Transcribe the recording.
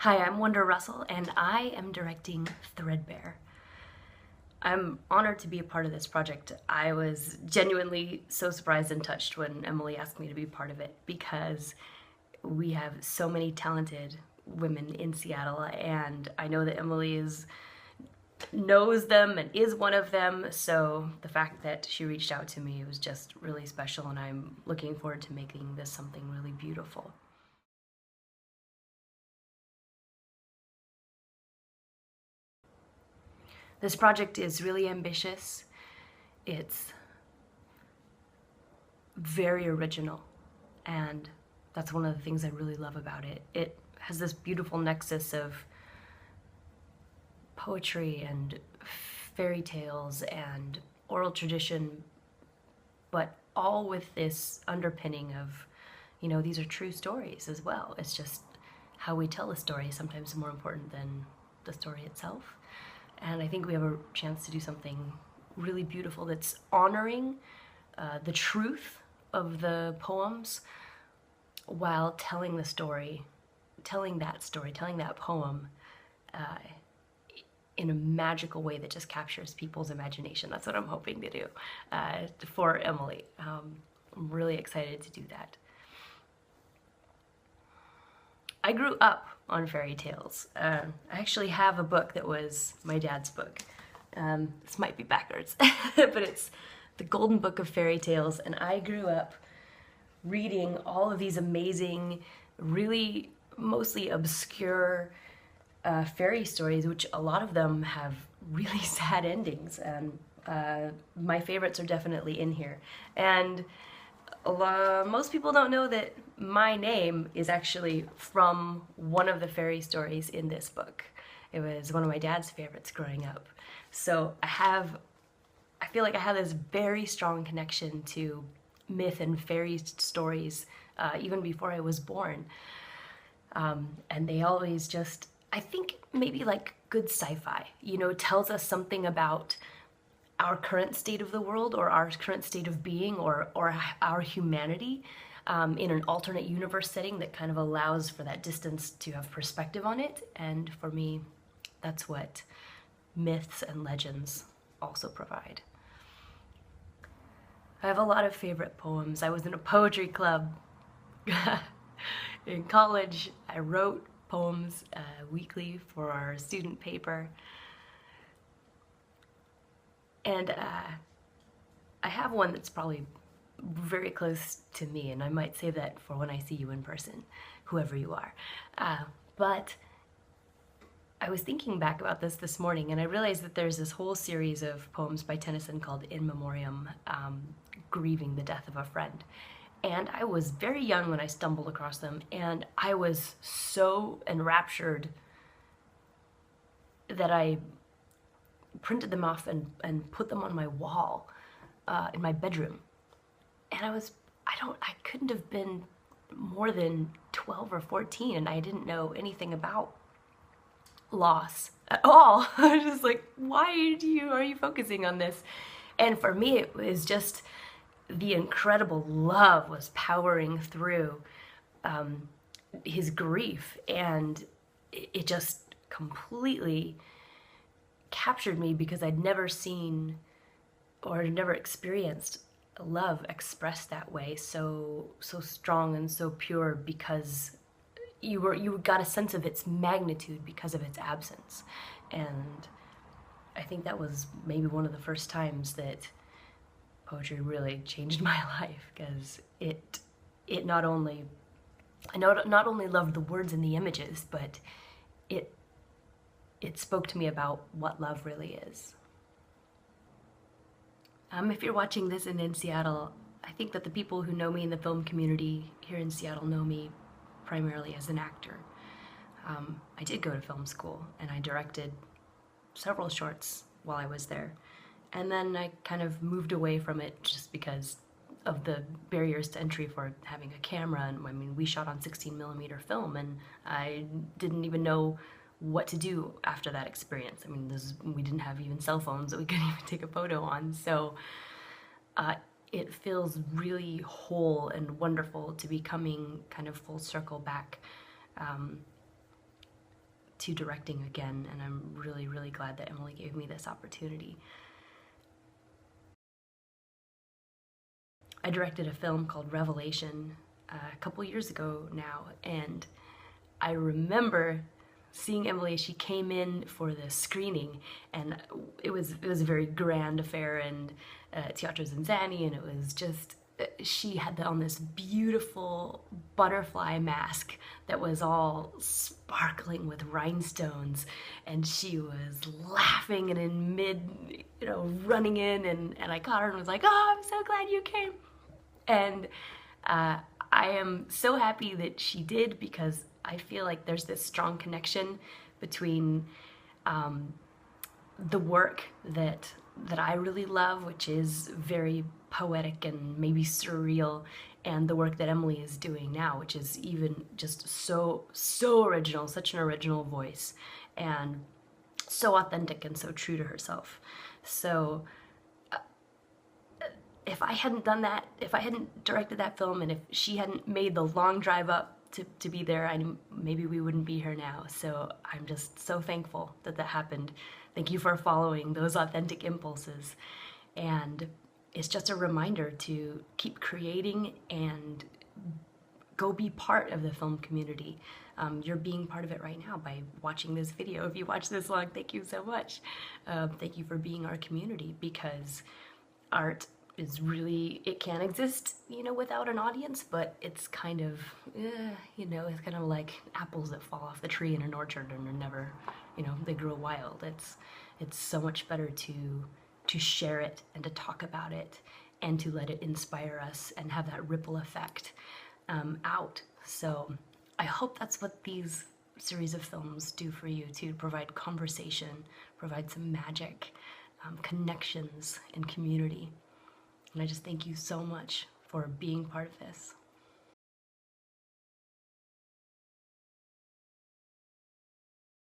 Hi, I'm Wonder Russell, and I am directing Threadbare. I'm honored to be a part of this project. I was genuinely so surprised and touched when Emily asked me to be part of it because we have so many talented women in Seattle, and I know that knows them and is one of them. So the fact that she reached out to me was just really special, and I'm looking forward to making this something really beautiful. This project is really ambitious. It's very original, and that's one of the things I really love about it. It has this beautiful nexus of poetry and fairy tales and oral tradition, but all with this underpinning of, these are true stories as well. It's just how we tell a story is sometimes more important than the story itself. And I think we have a chance to do something really beautiful that's honoring the truth of the poems while telling the story, telling that poem in a magical way that just captures people's imagination. That's what I'm hoping to do for Emily. I'm really excited to do that. I grew up on fairy tales. I actually have a book that was my dad's book. This might be backwards, but it's the Golden Book of Fairy Tales, and I grew up reading all of these amazing, really mostly obscure fairy stories, which a lot of them have really sad endings, and my favorites are definitely in here. And most people don't know that my name is actually from one of the fairy stories in this book. It was one of my dad's favorites growing up. So I feel like I have this very strong connection to myth and fairy stories even before I was born. And they always just, I think maybe like good sci-fi, tells us something about our current state of the world, or our current state of being, or our humanity in an alternate universe setting that kind of allows for that distance to have perspective on it. And for me, that's what myths and legends also provide. I have a lot of favorite poems. I was in a poetry club in college. I wrote poems weekly for our student paper. And I have one that's probably very close to me, and I might save that for when I see you in person, whoever you are. But I was thinking back about this morning, and I realized that there's this whole series of poems by Tennyson called In Memoriam, grieving the death of a friend. And I was very young when I stumbled across them, and I was so enraptured that I printed them off and put them on my wall in my bedroom. And I couldn't have been more than 12 or 14, and I didn't know anything about loss at all. I was just like, why are you focusing on this? And for me, it was just the incredible love was powering through his grief, and it just completely captured me because I'd never seen or never experienced love expressed that way, so strong and so pure, because you got a sense of its magnitude because of its absence. And I think that was maybe one of the first times that poetry really changed my life, because it not only loved the words and the images, but it spoke to me about what love really is. If you're watching this and in Seattle, I think that the people who know me in the film community here in Seattle know me primarily as an actor. I did go to film school, and I directed several shorts while I was there. And then I kind of moved away from it just because of the barriers to entry for having a camera. And I mean, we shot on 16mm film, and I didn't even know what to do after that experience. I mean, we didn't have even cell phones that we could even take a photo on. So it feels really whole and wonderful to be coming kind of full circle back to directing again, and I'm really, really glad that Emily gave me this opportunity. I directed a film called Revelation a couple years ago now, and I remember seeing Emily. She came in for the screening, and it was a very grand affair, and Teatro Zanzani, and it was just, she had on this beautiful butterfly mask that was all sparkling with rhinestones, and she was laughing and in mid, running in, and I caught her and was like, oh, I'm so glad you came. And I am so happy that she did, because I feel like there's this strong connection between the work that I really love, which is very poetic and maybe surreal, and the work that Emily is doing now, which is even just so original, such an original voice, and so authentic and so true to herself. So if I hadn't done that, if I hadn't directed that film, and if she hadn't made the long drive up to be there, maybe we wouldn't be here now. So I'm just so thankful that that happened. Thank you for following those authentic impulses. And it's just a reminder to keep creating and go be part of the film community. You're being part of it right now by watching this video. If you watch this long, thank you so much. Thank you for being our community, because art is really, it can exist, without an audience, but it's kind of, it's kind of like apples that fall off the tree in an orchard and are never, they grow wild. It's so much better to share it and to talk about it and to let it inspire us and have that ripple effect out. So I hope that's what these series of films do for you, to provide conversation, provide some magic, connections, and community. And I just thank you so much for being part of this.